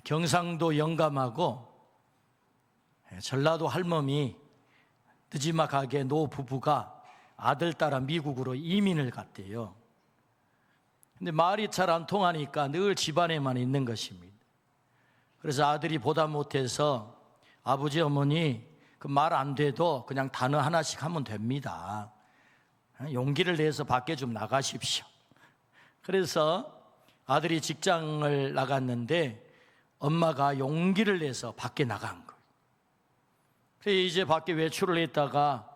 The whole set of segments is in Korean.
경상도 영감하고 전라도 할멈이 늦지막하게 노부부가 아들 따라 미국으로 이민을 갔대요. 근데 말이 잘 안 통하니까 늘 집안에만 있는 것입니다. 그래서 아들이 보다 못해서 아버지 어머니 그 말 안 돼도 그냥 단어 하나씩 하면 됩니다. 용기를 내서 밖에 좀 나가십시오. 그래서 아들이 직장을 나갔는데 엄마가 용기를 내서 밖에 나간 거예요. 그래서 이제 밖에 외출을 했다가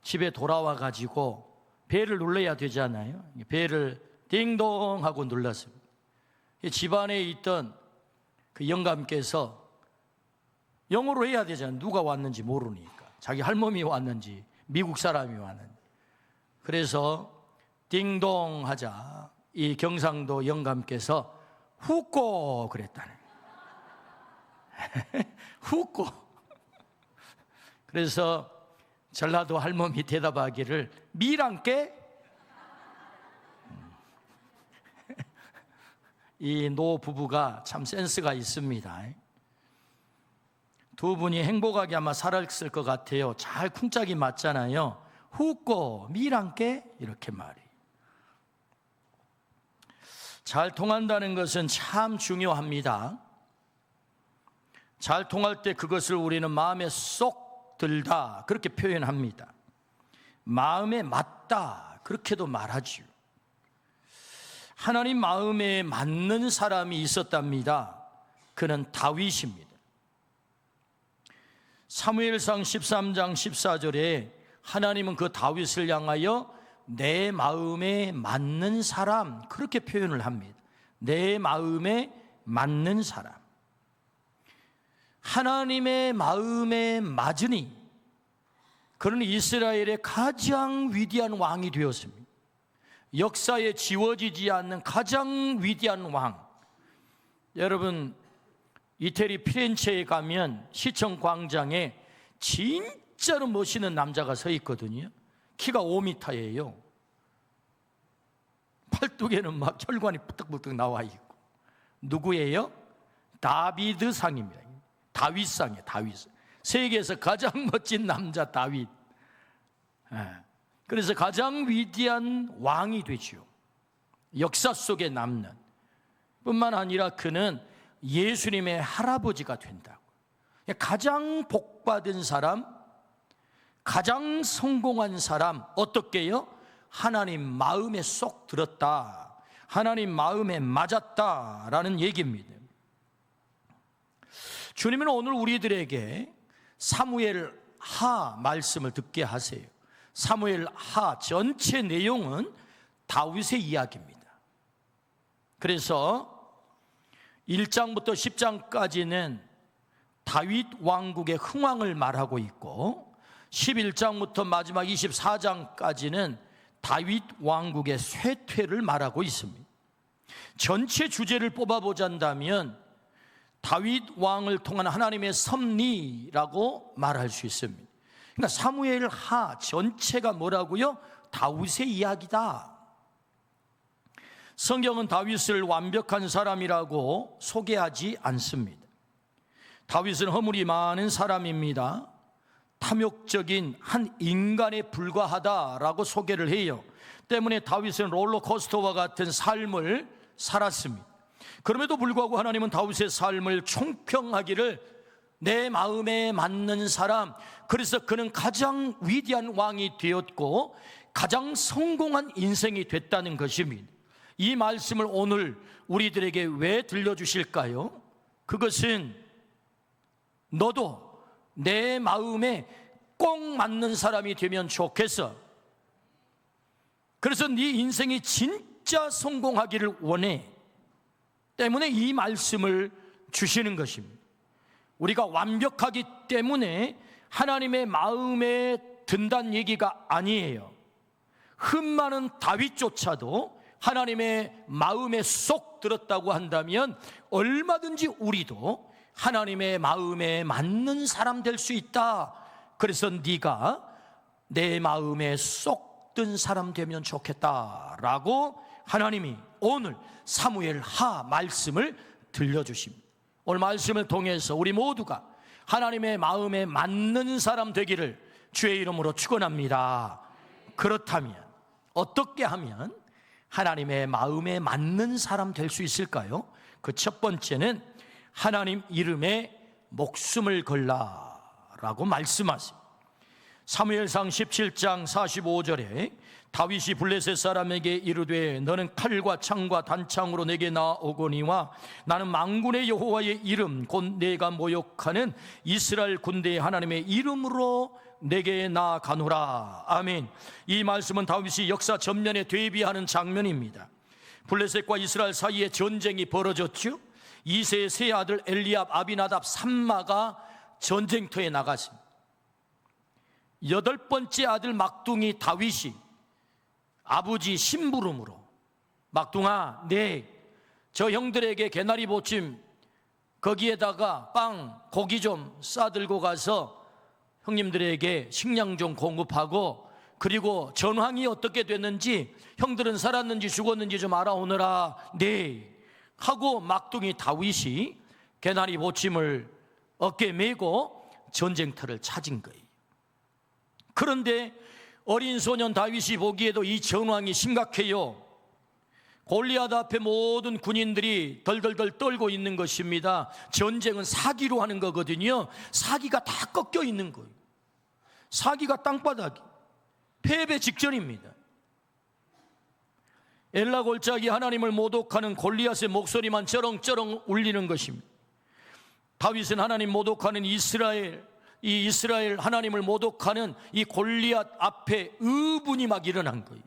집에 돌아와 가지고 벨을 눌러야 되잖아요. 벨을 띵동 하고 눌렀습니다. 집안에 있던 그 영감께서 영어로 해야 되잖아요. 누가 왔는지 모르니까. 자기 할머니 왔는지 미국 사람이 왔는지. 그래서 띵동 하자 이 경상도 영감께서 후꼬 그랬다네. 후꼬. 그래서 전라도 할머니 대답하기를 미랑께. 이 노 부부가 참 센스가 있습니다. 두 분이 행복하게 아마 살았을 것 같아요. 잘 쿵짝이 맞잖아요. 후꼬 미랑께 이렇게 말이. 잘 통한다는 것은 참 중요합니다. 잘 통할 때 그것을 우리는 마음에 쏙 들다 그렇게 표현합니다. 마음에 맞다 그렇게도 말하지요. 하나님 마음에 맞는 사람이 있었답니다. 그는 다윗입니다. 사무엘상 13장 14절에 하나님은 그 다윗을 향하여 내 마음에 맞는 사람 그렇게 표현을 합니다. 내 마음에 맞는 사람. 하나님의 마음에 맞으니 그는 이스라엘의 가장 위대한 왕이 되었습니다. 역사에 지워지지 않는 가장 위대한 왕. 여러분 이태리 피렌체에 가면 시청 광장에 진짜로 멋있는 남자가 서 있거든요. 키가 5m예요. 팔뚝에는 막 혈관이 부뜩부뜩 나와 있고. 누구예요? 다비드상입니다. 다윗상이에요. 다윗상. 세계에서 가장 멋진 남자 다윗. 그래서 가장 위대한 왕이 되죠. 역사 속에 남는 뿐만 아니라 그는 예수님의 할아버지가 된다고. 가장 복받은 사람, 가장 성공한 사람 어떻게요? 하나님 마음에 쏙 들었다, 하나님 마음에 맞았다라는 얘기입니다. 주님은 오늘 우리들에게 사무엘 하 말씀을 듣게 하세요. 사무엘 하 전체 내용은 다윗의 이야기입니다. 그래서 1장부터 10장까지는 다윗 왕국의 흥왕을 말하고 있고 11장부터 마지막 24장까지는 다윗 왕국의 쇠퇴를 말하고 있습니다. 전체 주제를 뽑아보자면 다윗 왕을 통한 하나님의 섭리라고 말할 수 있습니다. 그러니까 사무엘 하 전체가 뭐라고요? 다윗의 이야기다. 성경은 다윗을 완벽한 사람이라고 소개하지 않습니다. 다윗은 허물이 많은 사람입니다. 탐욕적인 한 인간에 불과하다라고 소개를 해요. 때문에 다윗은 롤러코스터와 같은 삶을 살았습니다. 그럼에도 불구하고 하나님은 다윗의 삶을 총평하기를 내 마음에 맞는 사람, 그래서 그는 가장 위대한 왕이 되었고 가장 성공한 인생이 됐다는 것입니다. 이 말씀을 오늘 우리들에게 왜 들려주실까요? 그것은 너도 내 마음에 꼭 맞는 사람이 되면 좋겠어. 그래서 네 인생이 진짜 성공하기를 원해. 때문에 이 말씀을 주시는 것입니다. 우리가 완벽하기 때문에 하나님의 마음에 든다는 얘기가 아니에요. 흠 많은 다윗조차도 하나님의 마음에 쏙 들었다고 한다면 얼마든지 우리도 하나님의 마음에 맞는 사람 될 수 있다. 그래서 네가 내 마음에 쏙 든 사람 되면 좋겠다라고 하나님이 오늘 사무엘 하 말씀을 들려주십니다. 오늘 말씀을 통해서 우리 모두가 하나님의 마음에 맞는 사람 되기를 주의 이름으로 축원합니다. 그렇다면 어떻게 하면 하나님의 마음에 맞는 사람 될 수 있을까요? 그 첫 번째는 하나님 이름에 목숨을 걸라라고 말씀하세요. 사무엘상 17장 45절에 다윗이 블레셋 사람에게 이르되 너는 칼과 창과 단창으로 내게 나오거니와 나는 만군의 여호와의 이름 곧 내가 모욕하는 이스라엘 군대의 하나님의 이름으로 내게 나아가노라. 아멘. 이 말씀은 다윗이 역사 전면에 대비하는 장면입니다. 블레셋과 이스라엘 사이에 전쟁이 벌어졌죠. 이세의 세 아들 엘리압, 아비나답, 삼마가 전쟁터에 나갔습니다. 여덟 번째 아들 막둥이 다윗이 아버지 심부름으로 막둥아, 저 형들에게 개나리 보침 거기에다가 빵, 고기 좀 싸들고 가서 형님들에게 식량 좀 공급하고, 그리고 전황이 어떻게 됐는지, 형들은 살았는지 죽었는지 좀 알아오너라. 하고 막둥이 다윗이 개나리 보침을 어깨에 메고 전쟁터를 찾은 거예요. 그런데 어린 소년 다윗이 보기에도 이 전황이 심각해요. 골리앗 앞에 모든 군인들이 덜덜덜 떨고 있는 것입니다. 전쟁은 사기로 하는 거거든요. 사기가 다 꺾여 있는 거예요. 사기가 땅바닥이 패배 직전입니다. 엘라 골짜기 하나님을 모독하는 골리앗의 목소리만 쩌렁쩌렁 울리는 것입니다. 다윗은 하나님 모독하는 이스라엘 하나님을 모독하는 이 골리앗 앞에 의분이 막 일어난 거예요.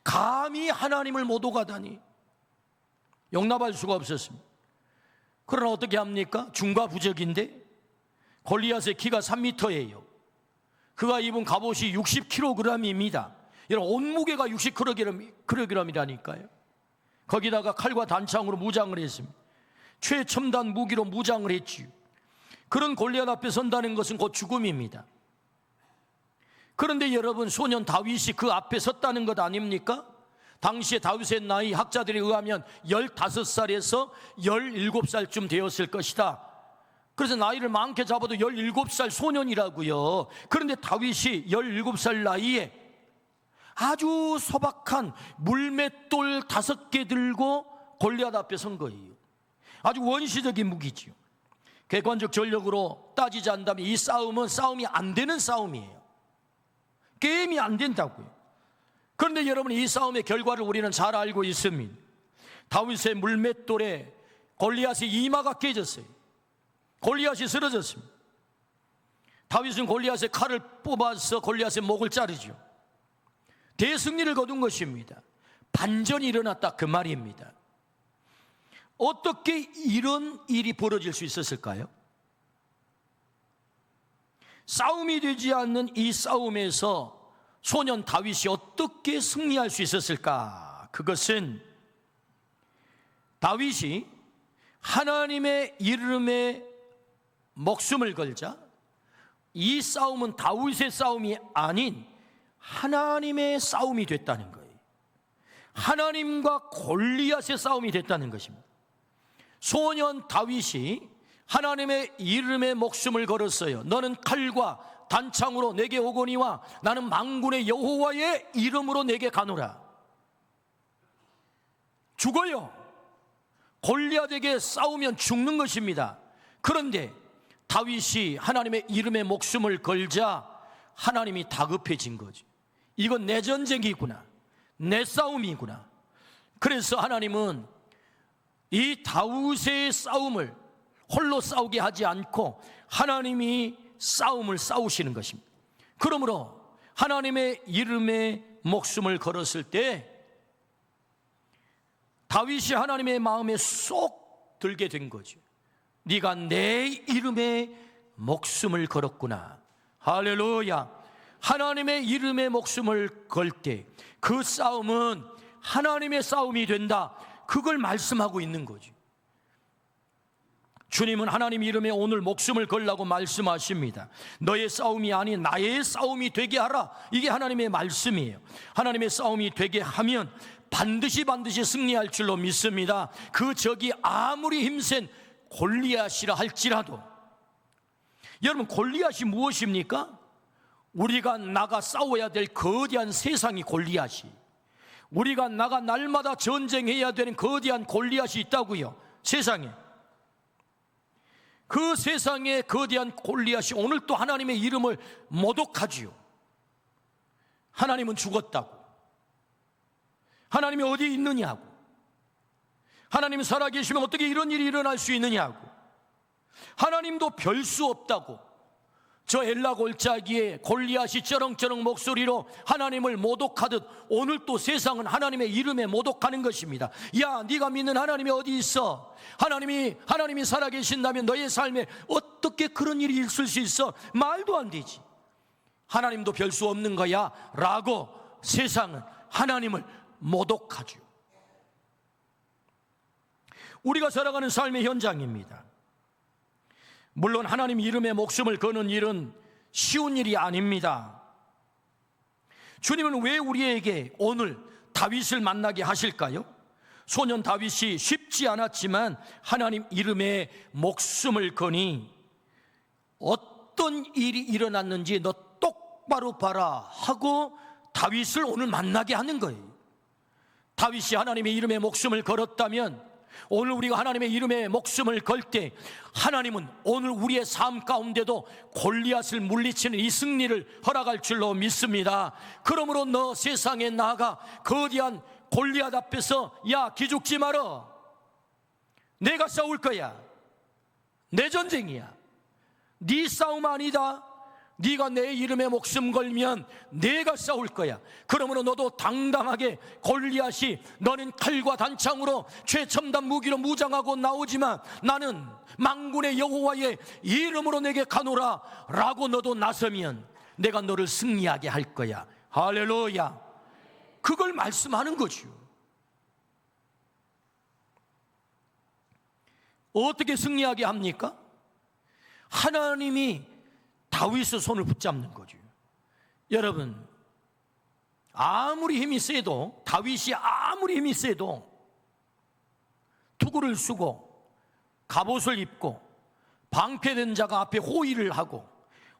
감히 하나님을 모독하다니 용납할 수가 없었습니다. 그러나 어떻게 합니까? 중과부적인데 골리앗의 키가 3m예요. 그가 입은 갑옷이 60kg입니다. 여러분, 온무게가 60kg이라니까요. 거기다가 칼과 단창으로 무장을 했습니다. 최첨단 무기로 무장을 했지요. 그런 골리앗 앞에 선다는 것은 곧 죽음입니다. 그런데 여러분, 소년 다윗이 그 앞에 섰다는 것 아닙니까? 당시에 다윗의 나이 학자들에 의하면 15살에서 17살쯤 되었을 것이다. 그래서 나이를 많게 잡아도 17살 소년이라고요. 그런데 다윗이 17살 나이에 아주 소박한 물맷돌 5개 들고 골리앗 앞에 선 거예요. 아주 원시적인 무기지요. 객관적 전력으로 따지지 않다면 이 싸움은 싸움이 안 되는 싸움이에요. 게임이 안 된다고요. 그런데 여러분, 이 싸움의 결과를 우리는 잘 알고 있습니다. 다윗의 물맷돌에 골리앗의 이마가 깨졌어요. 골리앗이 쓰러졌습니다. 다윗은 골리앗의 칼을 뽑아서 골리앗의 목을 자르죠. 대승리를 거둔 것입니다. 반전이 일어났다, 그 말입니다. 어떻게 이런 일이 벌어질 수 있었을까요? 싸움이 되지 않는 이 싸움에서 소년 다윗이 어떻게 승리할 수 있었을까? 그것은 다윗이 하나님의 이름에 목숨을 걸자 이 싸움은 다윗의 싸움이 아닌 하나님의 싸움이 됐다는 거예요. 하나님과 골리앗의 싸움이 됐다는 것입니다. 소년 다윗이 하나님의 이름에 목숨을 걸었어요. 너는 칼과 단창으로 내게 오거니와 나는 만군의 여호와의 이름으로 내게 가노라. 죽어요. 골리앗에게 싸우면 죽는 것입니다. 그런데 다윗이 하나님의 이름에 목숨을 걸자 하나님이 다급해진 거죠. 이건 내 전쟁이구나, 내 싸움이구나. 그래서 하나님은 이 다윗의 싸움을 홀로 싸우게 하지 않고 하나님이 싸움을 싸우시는 것입니다. 그러므로 하나님의 이름에 목숨을 걸었을 때 다윗이 하나님의 마음에 쏙 들게 된 거죠. 네가 내 이름에 목숨을 걸었구나. 할렐루야. 하나님의 이름에 목숨을 걸 때 그 싸움은 하나님의 싸움이 된다. 그걸 말씀하고 있는 거죠. 주님은 하나님 이름에 오늘 목숨을 걸라고 말씀하십니다. 너의 싸움이 아닌 나의 싸움이 되게 하라. 이게 하나님의 말씀이에요. 하나님의 싸움이 되게 하면 반드시 승리할 줄로 믿습니다. 그 적이 아무리 힘센 골리앗이라 할지라도, 여러분 골리앗이 무엇입니까? 우리가 나가 싸워야 될 거대한 세상이 골리앗이, 우리가 나가 날마다 전쟁해야 되는 거대한 골리앗이 있다고요. 세상에. 그 세상의 거대한 골리앗이 오늘 또 하나님의 이름을 모독하지요. 하나님은 죽었다고, 하나님이 어디에 있느냐고, 하나님 살아계시면 어떻게 이런 일이 일어날 수 있느냐고, 하나님도 별 수 없다고, 저 엘라 골짜기에 골리앗이 쩌렁쩌렁 목소리로 하나님을 모독하듯 오늘 또 세상은 하나님의 이름에 모독하는 것입니다. 야, 네가 믿는 하나님이 어디 있어? 하나님이 살아계신다면 너의 삶에 어떻게 그런 일이 있을 수 있어? 말도 안 되지. 하나님도 별 수 없는 거야 라고 세상은 하나님을 모독하죠. 우리가 살아가는 삶의 현장입니다. 물론 하나님 이름에 목숨을 거는 일은 쉬운 일이 아닙니다. 주님은 왜 우리에게 오늘 다윗을 만나게 하실까요? 소년 다윗이 쉽지 않았지만 하나님 이름에 목숨을 거니 어떤 일이 일어났는지 너 똑바로 봐라 하고 다윗을 오늘 만나게 하는 거예요. 다윗이 하나님의 이름에 목숨을 걸었다면 오늘 우리가 하나님의 이름에 목숨을 걸 때 하나님은 오늘 우리의 삶 가운데도 골리앗을 물리치는 이 승리를 허락할 줄로 믿습니다. 그러므로 너 세상에 나아가 거대한 골리앗 앞에서 야, 기죽지 마라. 내가 싸울 거야. 내 전쟁이야. 네 싸움 아니다. 네가 내 이름에 목숨 걸면 내가 싸울 거야. 그러므로 너도 당당하게 골리앗이 너는 칼과 단창으로 최첨단 무기로 무장하고 나오지만 나는 만군의 여호와의 이름으로 내게 가노라 라고 너도 나서면 내가 너를 승리하게 할 거야. 할렐루야. 그걸 말씀하는 거죠. 어떻게 승리하게 합니까? 하나님이 다윗의 손을 붙잡는 거죠. 여러분, 아무리 힘이 세도, 다윗이 아무리 힘이 세도 투구를 쓰고 갑옷을 입고 방패된 자가 앞에 호위를 하고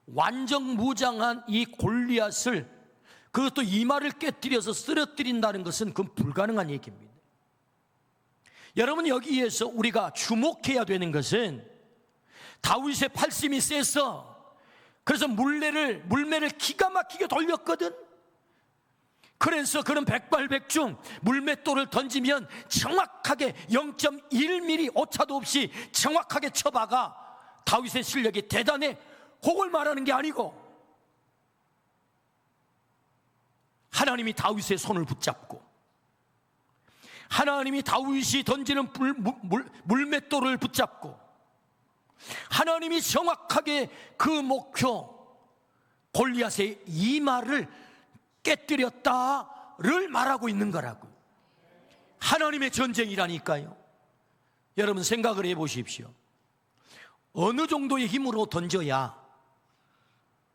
완전무장한 이 골리앗을, 그것도 이마를 깨뜨려서 쓰러뜨린다는 것은 그건 불가능한 얘기입니다. 여러분, 여기에서 우리가 주목해야 되는 것은 다윗의 팔심이 세서 그래서 물매를 기가 막히게 돌렸거든. 그래서 그런 백발백중 물맷돌을 던지면 정확하게 0.1mm 오차도 없이 정확하게 쳐박아. 다윗의 실력이 대단해. 그걸 말하는 게 아니고 하나님이 다윗의 손을 붙잡고 하나님이 다윗이 던지는 물맷돌을 붙잡고 하나님이 정확하게 그 목표 골리앗의 이마를 깨뜨렸다를 말하고 있는 거라고요. 하나님의 전쟁이라니까요. 여러분 생각을 해보십시오. 어느 정도의 힘으로 던져야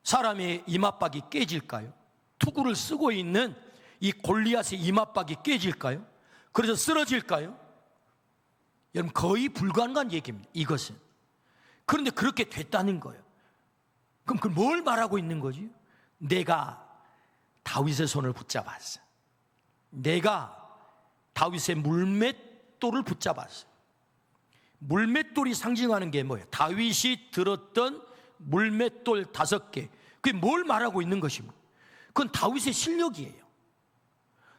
사람의 이마박이 깨질까요? 투구를 쓰고 있는 이 골리앗의 이마박이 깨질까요? 그래서 쓰러질까요? 여러분 거의 불가능한 얘기입니다. 이것은. 그런데 그렇게 됐다는 거예요. 그럼 그걸 뭘 말하고 있는 거지? 내가 다윗의 손을 붙잡았어. 내가 다윗의 물맷돌을 붙잡았어. 물맷돌이 상징하는 게 뭐예요? 다윗이 들었던 물맷돌 5개. 그게 뭘 말하고 있는 것입니까? 그건 다윗의 실력이에요.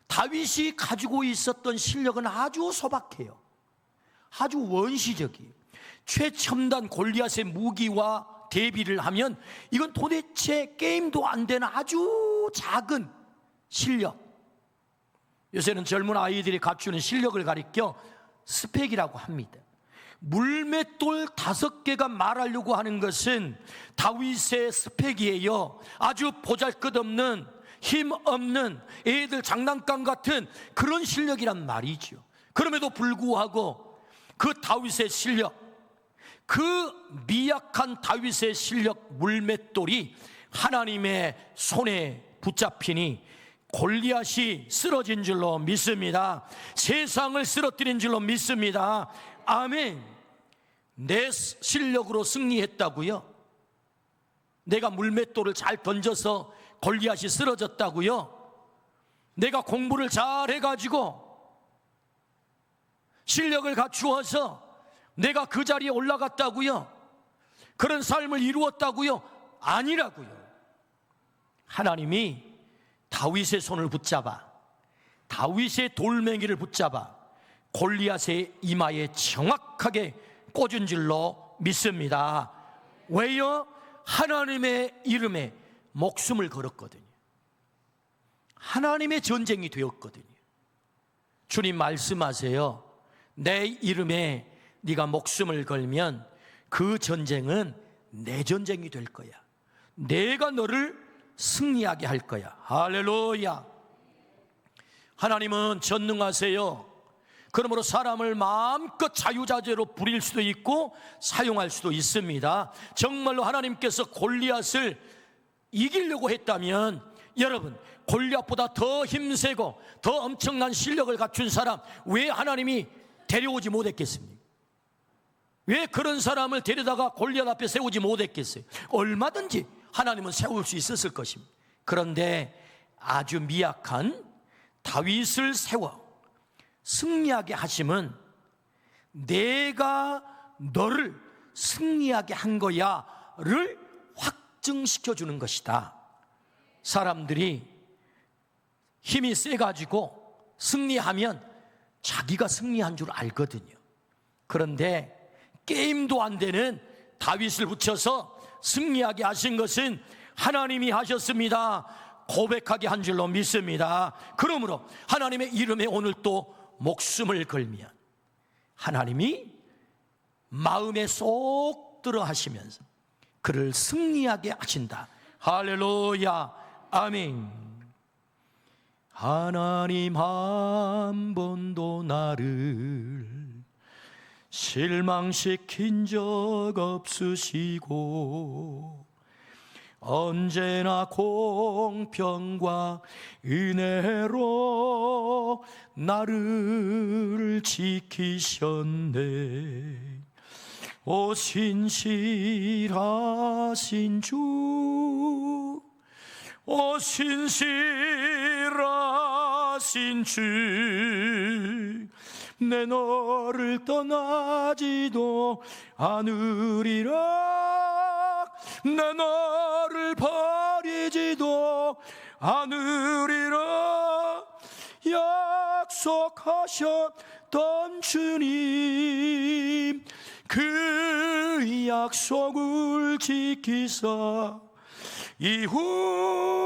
다윗이 가지고 있었던 실력은 아주 소박해요. 아주 원시적이에요. 최첨단 골리앗의 무기와 대비를 하면 이건 도대체 게임도 안 되는 아주 작은 실력. 요새는 젊은 아이들이 갖추는 실력을 가리켜 스펙이라고 합니다. 물맷돌 5개가 말하려고 하는 것은 다윗의 스펙이에요. 아주 보잘것없는 힘없는 애들 장난감 같은 그런 실력이란 말이죠. 그럼에도 불구하고 그 다윗의 실력, 그 미약한 다윗의 실력 물맷돌이 하나님의 손에 붙잡히니 골리앗이 쓰러진 줄로 믿습니다. 세상을 쓰러뜨린 줄로 믿습니다. 아멘. 내 실력으로 승리했다고요? 내가 물맷돌을 잘 던져서 골리앗이 쓰러졌다고요? 내가 공부를 잘 해가지고 실력을 갖추어서 내가 그 자리에 올라갔다고요? 그런 삶을 이루었다고요? 아니라고요. 하나님이 다윗의 손을 붙잡아, 다윗의 돌멩이를 붙잡아 골리앗의 이마에 정확하게 꽂은 줄로 믿습니다. 왜요? 하나님의 이름에 목숨을 걸었거든요. 하나님의 전쟁이 되었거든요. 주님 말씀하세요. 내 이름에 네가 목숨을 걸면 그 전쟁은 내 전쟁이 될 거야. 내가 너를 승리하게 할 거야. 할렐루야. 하나님은 전능하세요. 그러므로 사람을 마음껏 자유자재로 부릴 수도 있고 사용할 수도 있습니다. 정말로 하나님께서 골리앗을 이기려고 했다면, 여러분, 골리앗보다 더 힘세고 더 엄청난 실력을 갖춘 사람 왜 하나님이 데려오지 못했겠습니까? 왜 그런 사람을 데려다가 골리앗 앞에 세우지 못했겠어요? 얼마든지 하나님은 세울 수 있었을 것입니다. 그런데 아주 미약한 다윗을 세워 승리하게 하심은 내가 너를 승리하게 한 거야를 확증시켜 주는 것이다. 사람들이 힘이 세가지고 승리하면 자기가 승리한 줄 알거든요. 그런데 게임도 안 되는 다윗을 붙여서 승리하게 하신 것은 하나님이 하셨습니다. 고백하게 한 줄로 믿습니다. 그러므로 하나님의 이름에 오늘 또 목숨을 걸면 하나님이 마음에 쏙 들어 하시면서 그를 승리하게 하신다. 할렐루야. 아멘. 하나님 한 번도 나를 실망시킨 적 없으시고 언제나 공평과 은혜로 나를 지키셨네. 오 신실하신 주, 오 신실하신 주, 내 너를 떠나지도 않으리라. 내 너를 버리지도 않으리라. 약속하셨던 주님, 그 약속을 지키사 이후로도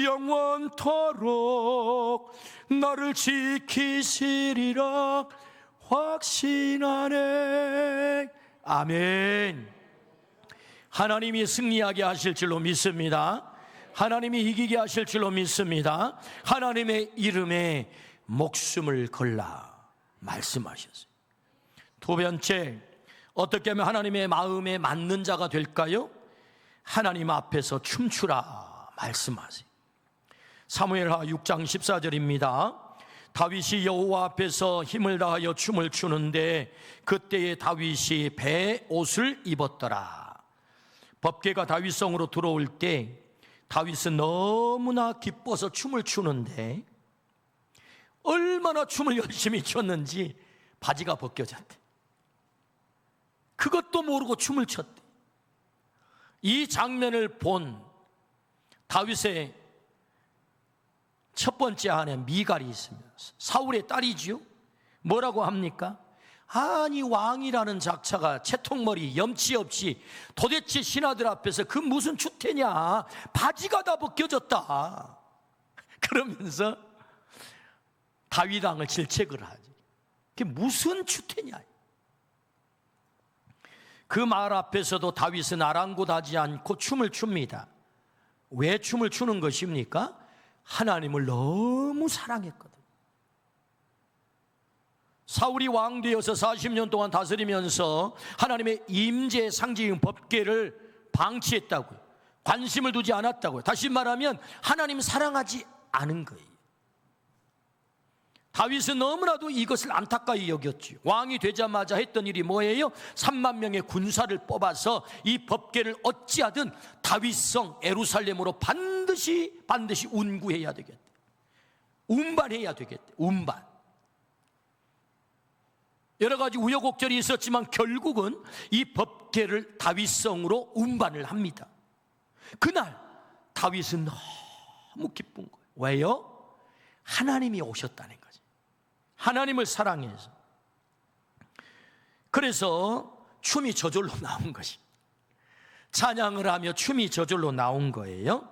영원토록 나를 지키시리라 확신하네. 아멘. 하나님이 승리하게 하실 줄로 믿습니다. 하나님이 이기게 하실 줄로 믿습니다. 하나님의 이름에 목숨을 걸라 말씀하셨어요. 두 번째, 어떻게 하면 하나님의 마음에 맞는 자가 될까요? 하나님 앞에서 춤추라 말씀하세요. 사무엘하 6장 14절입니다. 다윗이 여호와 앞에서 힘을 다하여 춤을 추는데 그때에 다윗이 배 옷을 입었더라. 법궤가 다윗성으로 들어올 때 다윗은 너무나 기뻐서 춤을 추는데 얼마나 춤을 열심히 췄는지 바지가 벗겨졌대. 그것도 모르고 춤을 췄대. 이 장면을 본 다윗의 첫 번째 아내 미갈이 있습니다. 사울의 딸이지요. 뭐라고 합니까? 아니 왕이라는 작차가 채통머리 염치 없이 도대체 신하들 앞에서 그 무슨 추태냐, 바지가 다 벗겨졌다 그러면서 다윗 왕을 질책을 하지. 그게 무슨 추태냐. 그 말 앞에서도 다윗은 아랑곳하지 않고 춤을 춥니다. 왜 춤을 추는 것입니까? 하나님을 너무 사랑했거든. 사울이 왕 되어서 40년 동안 다스리면서 하나님의 임재의 상징인 법궤를 방치했다고요. 관심을 두지 않았다고요. 다시 말하면 하나님 사랑하지 않은 거예요. 다윗은 너무나도 이것을 안타까이 여겼지요. 왕이 되자마자 했던 일이 뭐예요? 3만 명의 군사를 뽑아서 이 법궤를 어찌하든 다윗성 예루살렘으로 반드시 운구해야 되겠다. 운반해야 되겠다. 운반. 여러 가지 우여곡절이 있었지만 결국은 이 법궤를 다윗성으로 운반을 합니다. 그날 다윗은 너무 기쁜 거예요. 왜요? 하나님이 오셨다는 거죠. 하나님을 사랑해서. 그래서 춤이 저절로 나온 것입니다. 찬양을 하며 춤이 저절로 나온 거예요.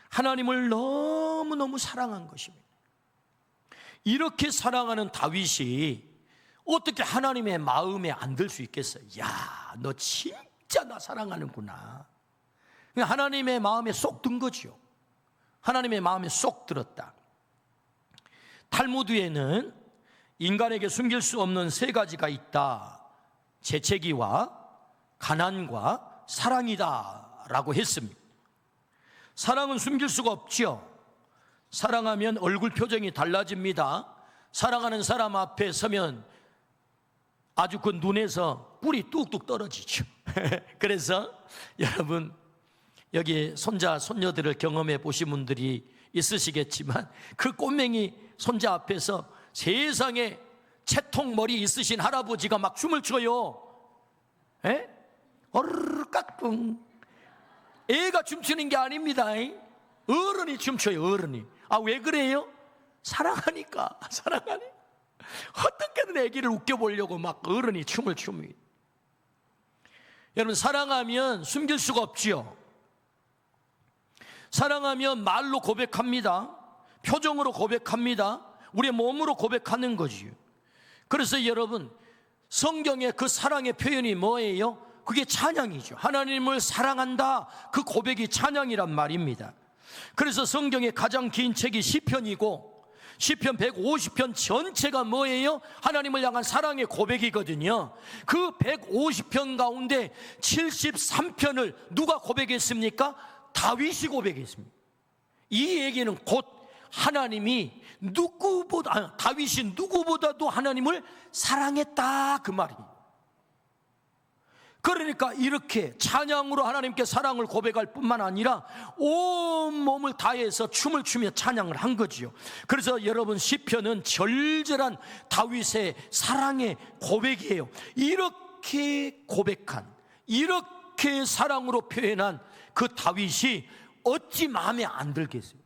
하나님을 너무너무 사랑한 것입니다. 이렇게 사랑하는 다윗이 어떻게 하나님의 마음에 안 들 수 있겠어요? 야, 너 진짜 나 사랑하는구나. 하나님의 마음에 쏙 든 거죠. 하나님의 마음에 쏙 들었다. 탈무드에는 인간에게 숨길 수 없는 세 가지가 있다. 재채기와 가난과 사랑이다 라고 했습니다. 사랑은 숨길 수가 없죠. 사랑하면 얼굴 표정이 달라집니다. 사랑하는 사람 앞에 서면 아주 그 눈에서 뿔이 뚝뚝 떨어지죠. 그래서 여러분 여기 손자 손녀들을 경험해 보신 분들이 있으시겠지만 그 꼬맹이 손자 앞에서 세상에 채통머리 있으신 할아버지가 막 춤을 춰요. 에? 어르르 깍꿍. 애가 춤추는 게 아닙니다. 어른이 춤춰요. 어른이. 아, 왜 그래요? 사랑하니까. 사랑하니까. 어떻게든 애기를 웃겨보려고 막 어른이 춤을 춥니다. 여러분, 사랑하면 숨길 수가 없지요. 사랑하면 말로 고백합니다. 표정으로 고백합니다. 우리의 몸으로 고백하는 거지요. 그래서 여러분, 성경의 그 사랑의 표현이 뭐예요? 그게 찬양이죠. 하나님을 사랑한다, 그 고백이 찬양이란 말입니다. 그래서 성경의 가장 긴 책이 시편이고, 시편 150편 전체가 뭐예요? 하나님을 향한 사랑의 고백이거든요. 그 150편 가운데 73편을 누가 고백했습니까? 다윗이 고백했습니다. 이 얘기는 곧 하나님이 다윗이 누구보다도 하나님을 사랑했다, 그 말입니다. 그러니까 이렇게 찬양으로 하나님께 사랑을 고백할 뿐만 아니라 온 몸을 다해서 춤을 추며 찬양을 한 거지요. 그래서 여러분, 시편은 절절한 다윗의 사랑의 고백이에요. 이렇게 고백한, 이렇게 사랑으로 표현한 그 다윗이 어찌 마음에 안 들겠어요?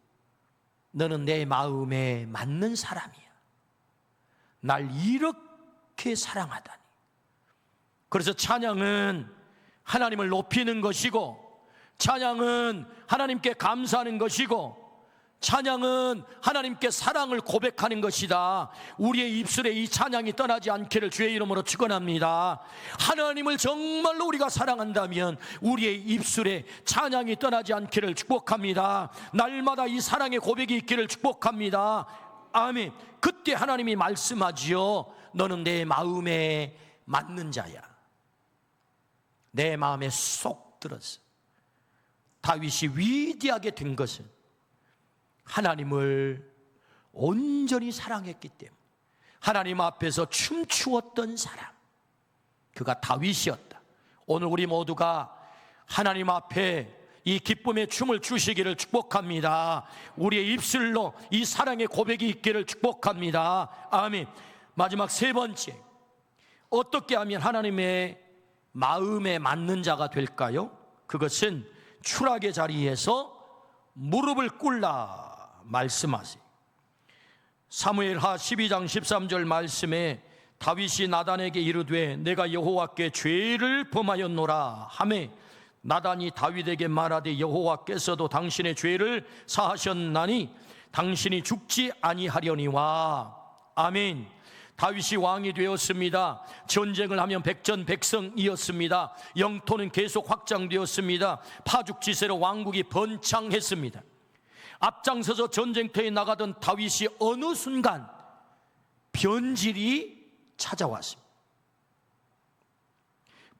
너는 내 마음에 맞는 사람이야. 날 이렇게 사랑하다니. 그래서 찬양은 하나님을 높이는 것이고, 찬양은 하나님께 감사하는 것이고, 찬양은 하나님께 사랑을 고백하는 것이다. 우리의 입술에 이 찬양이 떠나지 않기를 주의 이름으로 축원합니다. 하나님을 정말로 우리가 사랑한다면 우리의 입술에 찬양이 떠나지 않기를 축복합니다. 날마다 이 사랑의 고백이 있기를 축복합니다. 아멘. 그때 하나님이 말씀하지요. 너는 내 마음에 맞는 자야. 내 마음에 쏙 들었어. 다윗이 위대하게 된 것은 하나님을 온전히 사랑했기 때문에 하나님 앞에서 춤추었던 사람, 그가 다윗이었다. 오늘 우리 모두가 하나님 앞에 이 기쁨의 춤을 추시기를 축복합니다. 우리의 입술로 이 사랑의 고백이 있기를 축복합니다. 아멘. 마지막 세 번째, 어떻게 하면 하나님의 마음에 맞는 자가 될까요? 그것은 추락의 자리에서 무릎을 꿇라 말씀하세요. 사무엘하 12장 13절 말씀에 다윗이 나단에게 이르되 내가 여호와께 죄를 범하였노라 하매 나단이 다윗에게 말하되 여호와께서도 당신의 죄를 사하셨나니 당신이 죽지 아니하려니와. 아멘. 다윗이 왕이 되었습니다. 전쟁을 하면 백전백승이었습니다. 영토는 계속 확장되었습니다. 파죽지세로 왕국이 번창했습니다. 앞장서서 전쟁터에 나가던 다윗이 어느 순간 변질이 찾아왔습니다.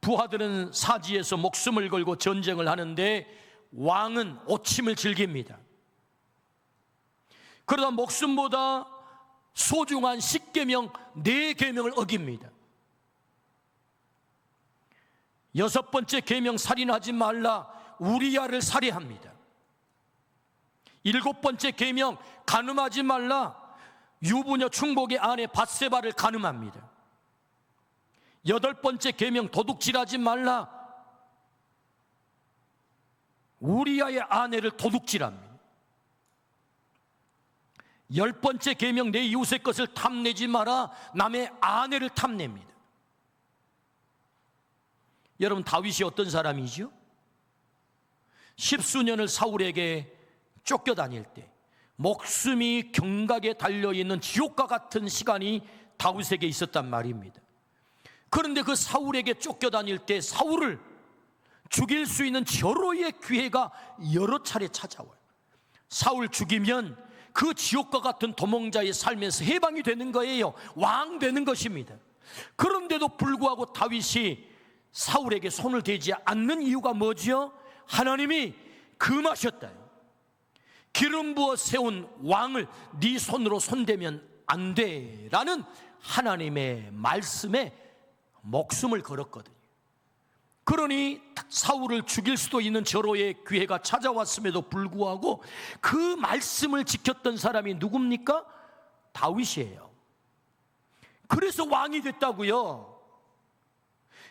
부하들은 사지에서 목숨을 걸고 전쟁을 하는데 왕은 오침을 즐깁니다. 그러다 목숨보다 소중한 10계명 4계명을 어깁니다. 6번째 계명 살인하지 말라, 우리야를 살해합니다. 7번째 계명 간음하지 말라, 유부녀 충복의 아내 밧세바를 간음합니다. 8번째 계명 도둑질하지 말라, 우리야의 아내를 도둑질합니다. 10번째 계명 내 이웃의 것을 탐내지 마라, 남의 아내를 탐냅니다. 여러분, 다윗이 어떤 사람이죠? 10수년을 사울에게 쫓겨다닐 때 목숨이 경각에 달려있는 지옥과 같은 시간이 다윗에게 있었단 말입니다. 그런데 그 사울에게 쫓겨다닐 때 사울을 죽일 수 있는 절호의 기회가 여러 차례 찾아와요. 사울 죽이면 그 지옥과 같은 도망자의 삶에서 해방이 되는 거예요. 왕 되는 것입니다. 그런데도 불구하고 다윗이 사울에게 손을 대지 않는 이유가 뭐지요? 하나님이 금하셨다요. 기름 부어 세운 왕을 네 손으로 손대면 안 돼 라는 하나님의 말씀에 목숨을 걸었거든요. 그러니 사울을 죽일 수도 있는 절호의 기회가 찾아왔음에도 불구하고 그 말씀을 지켰던 사람이 누굽니까? 다윗이에요. 그래서 왕이 됐다고요.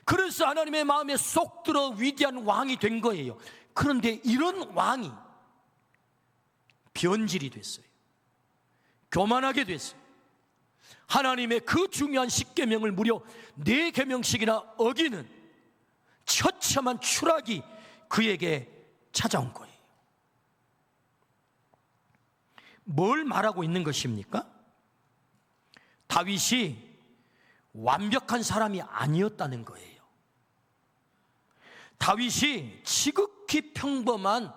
그래서 하나님의 마음에 쏙 들어 위대한 왕이 된 거예요. 그런데 이런 왕이 변질이 됐어요. 교만하게 됐어요. 하나님의 그 중요한 10계명을 무려 4계명씩이나 어기는 처참한 추락이 그에게 찾아온 거예요. 뭘 말하고 있는 것입니까? 다윗이 완벽한 사람이 아니었다는 거예요. 다윗이 지극히 평범한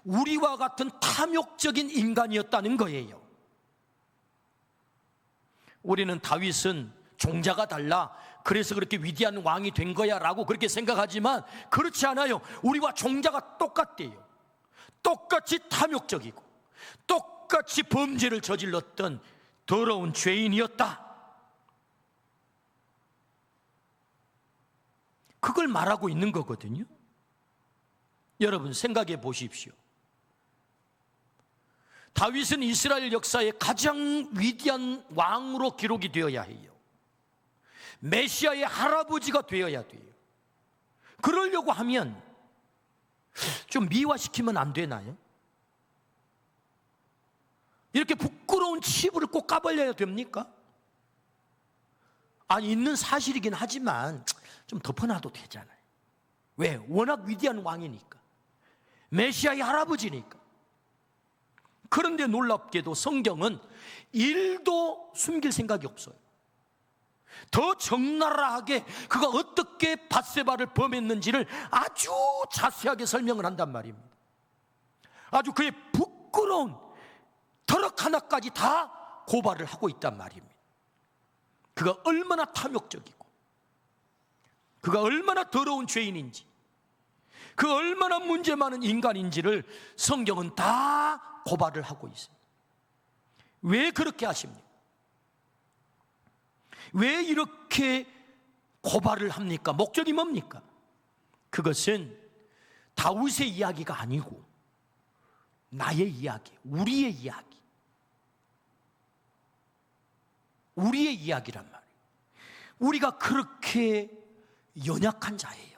우리와 같은 탐욕적인 인간이었다는 거예요. 우리는 다윗은 종자가 달라, 그래서 그렇게 위대한 왕이 된 거야 라고 그렇게 생각하지만 그렇지 않아요. 우리와 종자가 똑같대요. 똑같이 탐욕적이고 똑같이 범죄를 저질렀던 더러운 죄인이었다. 그걸 말하고 있는 거거든요. 여러분 생각해 보십시오. 다윗은 이스라엘 역사의 가장 위대한 왕으로 기록이 되어야 해요. 메시아의 할아버지가 되어야 돼요. 그러려고 하면 좀 미화시키면 안 되나요? 이렇게 부끄러운 치부를 꼭 까발려야 됩니까? 아니, 있는 사실이긴 하지만 좀 덮어놔도 되잖아요. 왜? 워낙 위대한 왕이니까, 메시아의 할아버지니까. 그런데 놀랍게도 성경은 1도 숨길 생각이 없어요. 더 적나라하게 그가 어떻게 밧세바를 범했는지를 아주 자세하게 설명을 한단 말입니다. 아주 그의 부끄러운 터럭 하나까지 다 고발을 하고 있단 말입니다. 그가 얼마나 탐욕적이고 그가 얼마나 더러운 죄인인지, 그 얼마나 문제 많은 인간인지를 성경은 다 고발을 하고 있습니다. 왜 그렇게 하십니까? 왜 이렇게 고발을 합니까? 목적이 뭡니까? 그것은 다윗의 이야기가 아니고 나의 이야기, 우리의 이야기, 우리의 이야기란 말이에요. 우리가 그렇게 연약한 자예요.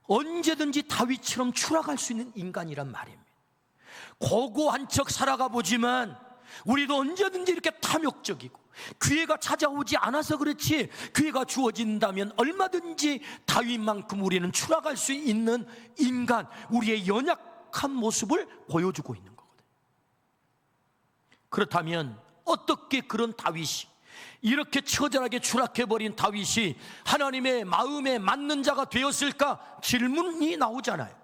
언제든지 다윗처럼 추락할 수 있는 인간이란 말입니다. 고고한 척 살아가 보지만 우리도 언제든지 이렇게 탐욕적이고, 기회가 찾아오지 않아서 그렇지 기회가 주어진다면 얼마든지 다윗만큼 우리는 추락할 수 있는 인간, 우리의 연약한 모습을 보여주고 있는 거거든요. 그렇다면 어떻게 그런 다윗이, 이렇게 처절하게 추락해버린 다윗이 하나님의 마음에 맞는 자가 되었을까? 질문이 나오잖아요.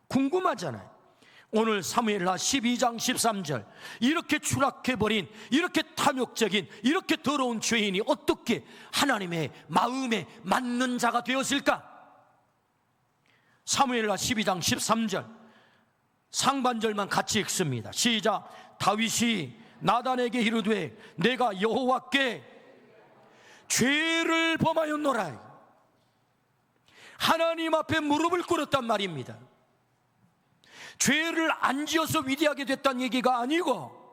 궁금하잖아요. 오늘 사무엘하 12장 13절, 이렇게 추락해버린, 이렇게 탐욕적인, 이렇게 더러운 죄인이 어떻게 하나님의 마음에 맞는 자가 되었을까? 사무엘하 12장 13절 상반절만 같이 읽습니다. 시작. 다윗이 나단에게 이르되 내가 여호와께 죄를 범하였노라. 하나님 앞에 무릎을 꿇었단 말입니다. 죄를 안 지어서 위대하게 됐다는 얘기가 아니고,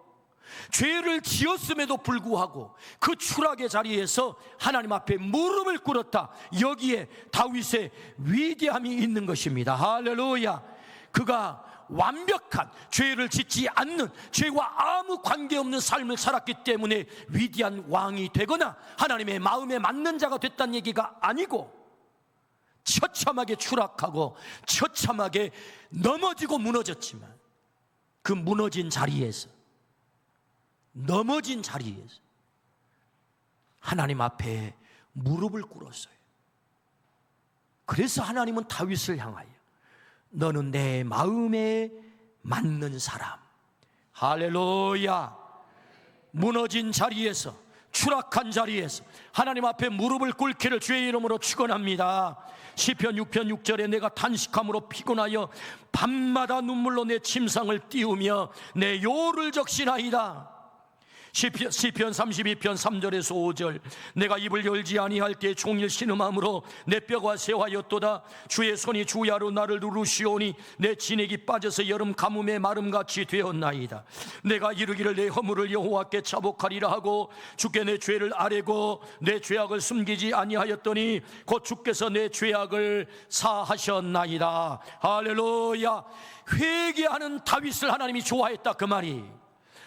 죄를 지었음에도 불구하고 그 추락의 자리에서 하나님 앞에 무릎을 꿇었다. 여기에 다윗의 위대함이 있는 것입니다. 할렐루야. 그가 완벽한, 죄를 짓지 않는, 죄와 아무 관계없는 삶을 살았기 때문에 위대한 왕이 되거나 하나님의 마음에 맞는 자가 됐다는 얘기가 아니고, 처참하게 추락하고 처참하게 넘어지고 무너졌지만 그 무너진 자리에서, 넘어진 자리에서 하나님 앞에 무릎을 꿇었어요. 그래서 하나님은 다윗을 향하여 너는 내 마음에 맞는 사람, 할렐루야, 무너진 자리에서, 추락한 자리에서 하나님 앞에 무릎을 꿇기를 주의 이름으로 축원합니다. 시편 6편 6절에 내가 탄식함으로 피곤하여 밤마다 눈물로 내 침상을 띄우며 내 요를 적시나이다. 시편 32편 3절에서 5절 내가 입을 열지 아니할 때 종일 신음함으로 내 뼈가 쇠하였도다. 주의 손이 주야로 나를 누르시오니 내 진액이 빠져서 여름 가뭄의 마름같이 되었나이다. 내가 이르기를 내 허물을 여호와께 자복하리라 하고 주께 내 죄를 아뢰고 내 죄악을 숨기지 아니하였더니 곧 주께서 내 죄악을 사하셨나이다. 할렐루야. 회개하는 다윗을 하나님이 좋아했다, 그 말이.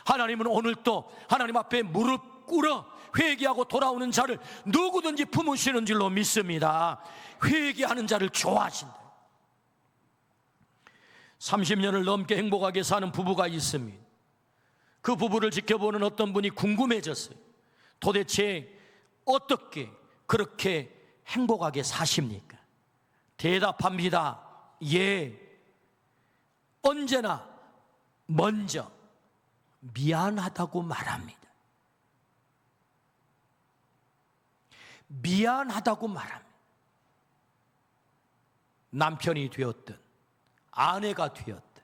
하나님은 오늘 또 하나님 앞에 무릎 꿇어 회개하고 돌아오는 자를 누구든지 품으시는 줄로 믿습니다. 회개하는 자를 좋아하신다. 30년을 넘게 행복하게 사는 부부가 있습니다. 그 부부를 지켜보는 어떤 분이 궁금해졌어요. 도대체 어떻게 그렇게 행복하게 사십니까? 대답합니다. 예, 언제나 먼저 미안하다고 말합니다. 미안하다고 말합니다. 남편이 되었든 아내가 되었든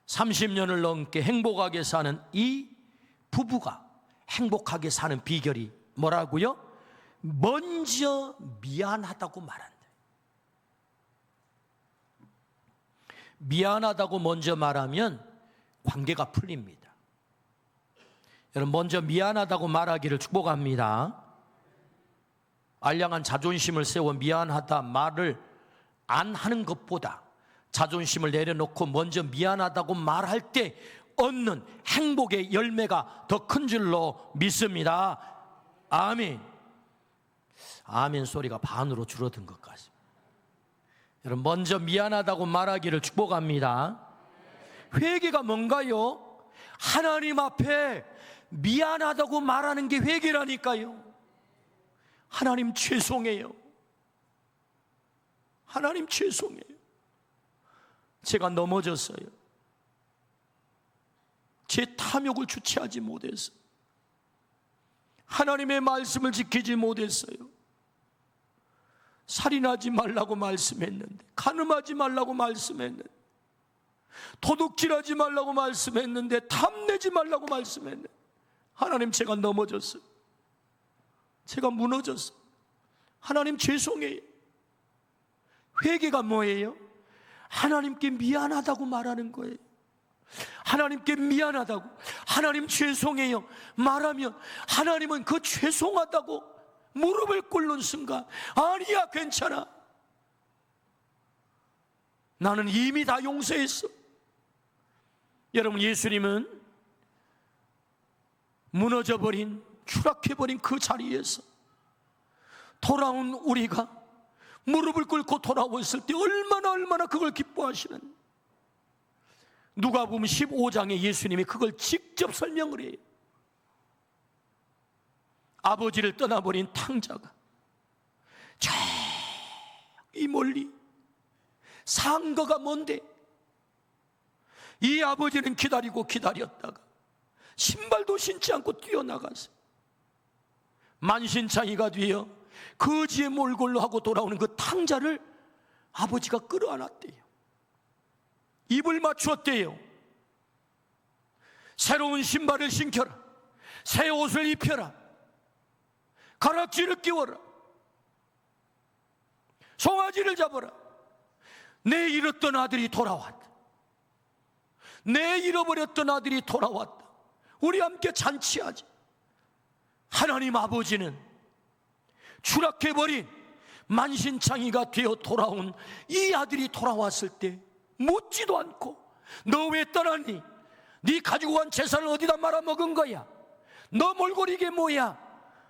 30년을 넘게 행복하게 사는 이 부부가 행복하게 사는 비결이 뭐라고요? 먼저 미안하다고 말한다. 미안하다고 먼저 말하면 관계가 풀립니다. 여러분, 먼저 미안하다고 말하기를 축복합니다. 알량한 자존심을 세워 미안하다 말을 안 하는 것보다 자존심을 내려놓고 먼저 미안하다고 말할 때 얻는 행복의 열매가 더 큰 줄로 믿습니다. 아멘. 아멘 소리가 반으로 줄어든 것 같습니다. 여러분, 먼저 미안하다고 말하기를 축복합니다. 회개가 뭔가요? 하나님 앞에 미안하다고 말하는 게 회개라니까요. 하나님 죄송해요. 하나님 죄송해요. 제가 넘어졌어요. 제 탐욕을 주체하지 못해서 하나님의 말씀을 지키지 못했어요. 살인하지 말라고 말씀했는데, 간음하지 말라고 말씀했는데, 도둑질하지 말라고 말씀했는데, 탐내지 말라고 말씀했는데, 하나님 제가 넘어졌어요. 제가 무너졌어요. 하나님 죄송해요. 회개가 뭐예요? 하나님께 미안하다고 말하는 거예요. 하나님께 미안하다고, 하나님 죄송해요 말하면 하나님은 그 죄송하다고 무릎을 꿇는 순간, 아니야 괜찮아, 나는 이미 다 용서했어. 여러분, 예수님은 무너져버린, 추락해버린 그 자리에서 돌아온 우리가 무릎을 꿇고 돌아왔을 때 얼마나 그걸 기뻐하시는, 누가복음 15장에 예수님이 그걸 직접 설명을 해요. 아버지를 떠나버린 탕자가 저기 멀리 상거가 뭔데 이 아버지는 기다렸다가 신발도 신지 않고 뛰어나가서 만신창이가 되어 거지의 몰골로 하고 돌아오는 그 탕자를 아버지가 끌어안았대요. 입을 맞추었대요. 새로운 신발을 신겨라. 새 옷을 입혀라. 가락지를 끼워라. 송아지를 잡아라. 내 잃었던 아들이 돌아왔다. 내 잃어버렸던 아들이 돌아왔다. 우리 함께 잔치하자. 하나님 아버지는 추락해버린 만신창이가 되어 돌아온 이 아들이 돌아왔을 때 묻지도 않고 너 왜 떠났니? 네 가지고 간 재산을 어디다 말아먹은 거야? 너 몰골이 이게 뭐야?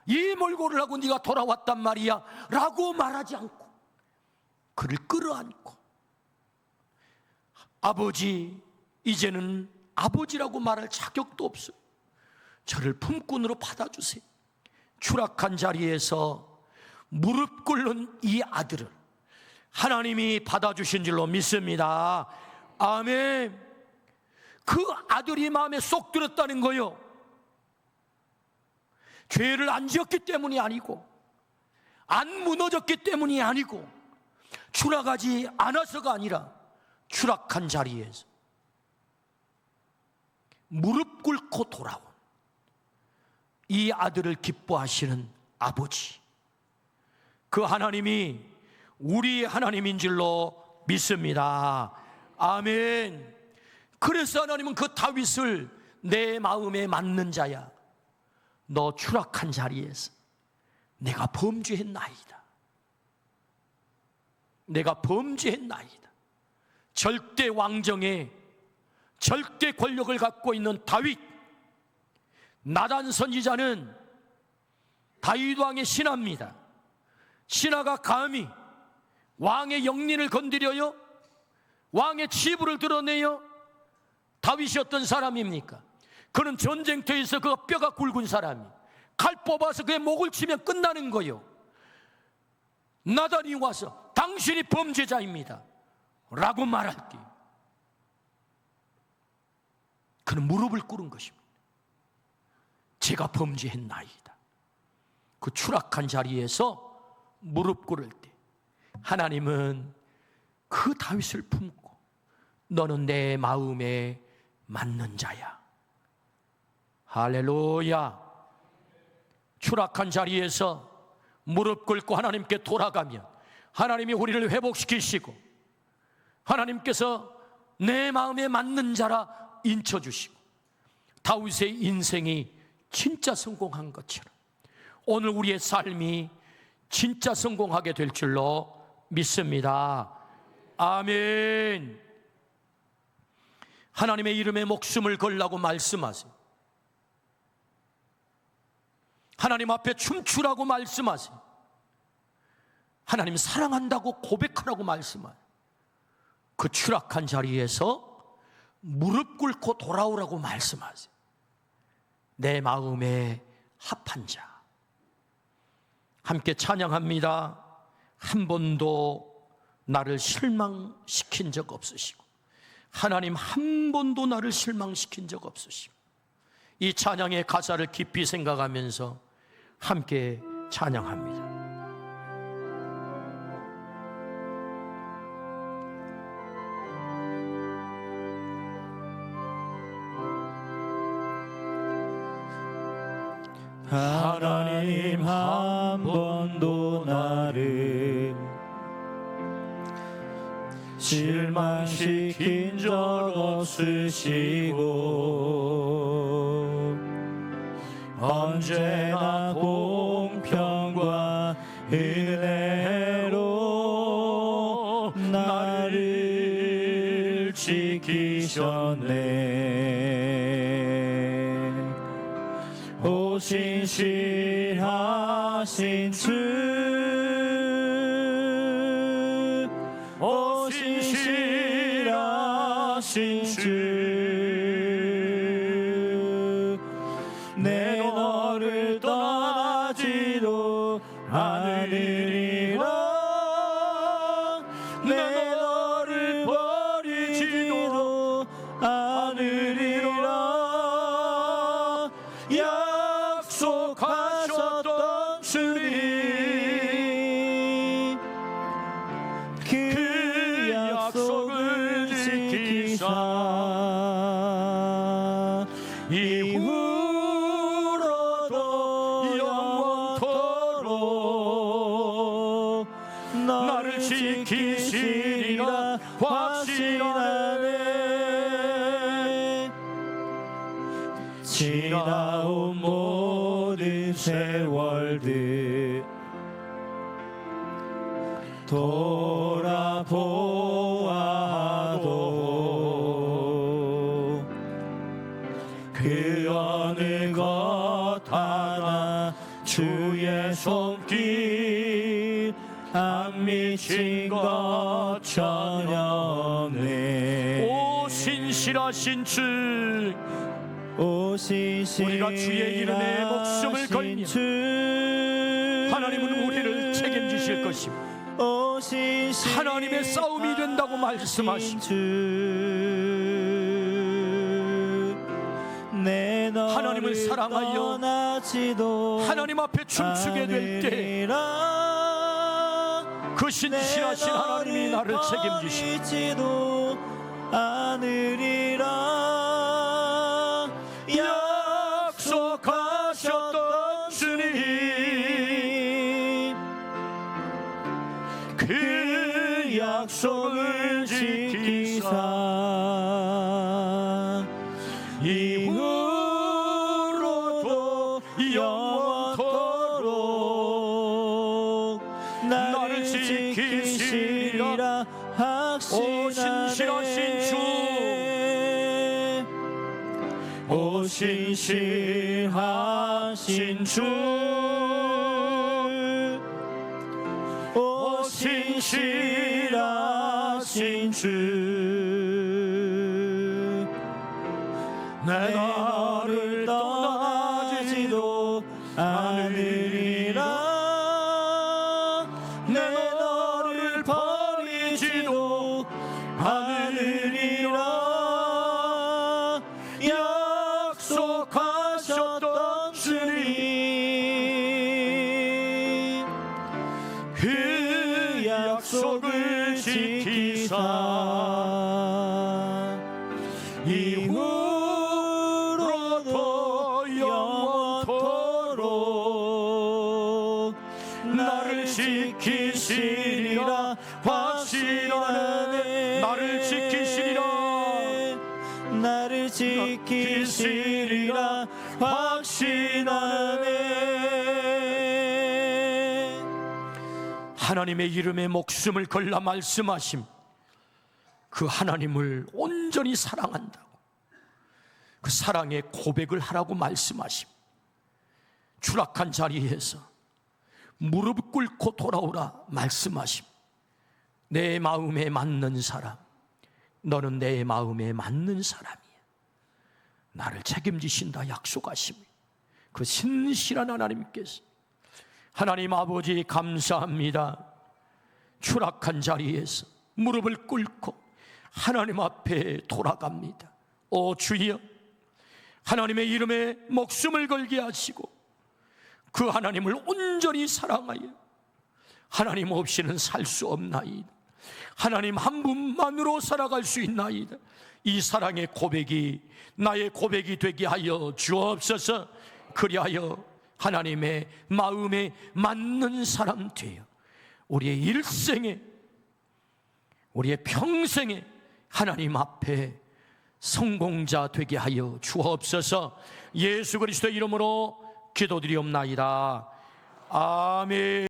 이 몰골을 하고 네가 돌아왔단 말이야 라고 말하지 않고 그를 끌어안고 아버지, 이제는 아버지라고 말할 자격도 없어요. 저를 품꾼으로 받아주세요. 추락한 자리에서 무릎 꿇는 이 아들을 하나님이 받아주신 줄로 믿습니다. 아멘. 그 아들이 마음에 쏙 들었다는 거요. 죄를 안 지었기 때문이 아니고 안 무너졌기 때문이 아니고 추락하지 않아서가 아니라 추락한 자리에서 무릎 꿇고 돌아온 이 아들을 기뻐하시는 아버지, 그 하나님이 우리 하나님인 줄로 믿습니다. 아멘. 그래서 하나님은 그 다윗을 내 마음에 맞는 자야, 너 추락한 자리에서 내가 범죄했나이다. 내가 범죄했나이다. 절대 왕정의 절대 권력을 갖고 있는 다윗, 나단 선지자는 다윗 왕의 신하입니다. 신하가 감히 왕의 영린을 건드려요? 왕의 치부를 드러내요? 다윗이 어떤 사람입니까? 그는 전쟁터에서 그가 뼈가 굵은 사람이 칼 뽑아서 그의 목을 치면 끝나는 거요. 나단이 와서 당신이 범죄자입니다 라고 말할게. 그는 무릎을 꿇은 것입니다. 제가 범죄했나이다. 그 추락한 자리에서 무릎 꿇을 때 하나님은 그 다윗을 품고 너는 내 마음에 맞는 자야. 할렐루야. 추락한 자리에서 무릎 꿇고 하나님께 돌아가면 하나님이 우리를 회복시키시고 하나님께서 내 마음에 맞는 자라 인쳐주시고 다윗의 인생이 진짜 성공한 것처럼 오늘 우리의 삶이 진짜 성공하게 될 줄로 믿습니다. 아멘. 하나님의 이름에 목숨을 걸라고 말씀하세요. 하나님 앞에 춤추라고 말씀하세요. 하나님 사랑한다고 고백하라고 말씀하세요. 그 추락한 자리에서 무릎 꿇고 돌아오라고 말씀하세요. 내 마음에 합한 자. 함께 찬양합니다. 한 번도 나를 실망시킨 적 없으시고 하나님 한 번도 나를 실망시킨 적 없으시고 이 찬양의 가사를 깊이 생각하면서 함께 찬양합니다. 하나님 한 번도 나를 실망시킨 적 없으시고 언제나 공평과 은혜로 나를 지키셨네. 오 신실하신 주, 오 신실하신 주, 내 너를 떠나지도 않으리라. 내 너를 버리지도 않으리라. 약속하셨던 주님, 그 약속을 지키사 나를 지키시리라 확신하네. 지나온 모든 세월들 돌아보아도 그 어느 것 하나 주의 손길 안 미친 것 전혀 없네. 오 신실하신 주, 우리가 주의 이름에 목숨을 걸면 하나님은 우리를 책임지실 것입니다. 하나님의 싸움이 된다고 말씀하시고 하나님을 사랑하여 하나님 앞에 춤추게 될 때 그 신실하신 하나님이 나를 책임지시고 않으리라 약속하셨던 주님, 그 약속을 지키사 이후로도 영원토록 나를 지키시리라 오 신실하신 주, 오 신실하신 주, 오 신실하신 주, 내 나를 떠나지도 않으리라. 내 너를 버리지도 않으리라. 약속하셨던 주님, 그 약속을 지키사 이후로도 영원토록 나를 지키시리라 확신하네. 나를 지키시리라, 나를 지키시리라 확신하네. 하나님의 이름에 목숨을 걸라 말씀하심, 그 하나님을 온전히 사랑한다고, 그 사랑의 고백을 하라고 말씀하심, 추락한 자리에서 무릎 꿇고 돌아오라 말씀하심, 내 마음에 맞는 사람, 너는 내 마음에 맞는 사람이야, 나를 책임지신다 약속하심, 그 신실한 하나님께서, 하나님 아버지 감사합니다. 추락한 자리에서 무릎을 꿇고 하나님 앞에 돌아갑니다. 오 주여, 하나님의 이름에 목숨을 걸게 하시고 그 하나님을 온전히 사랑하여 하나님 없이는 살 수 없나이다. 하나님 한 분만으로 살아갈 수 있나이다. 이 사랑의 고백이 나의 고백이 되게 하여 주옵소서. 그리하여 하나님의 마음에 맞는 사람 되어 우리의 일생에, 우리의 평생에 하나님 앞에 성공자 되게 하여 주옵소서. 예수 그리스도의 이름으로 기도드리옵나이다. 아멘.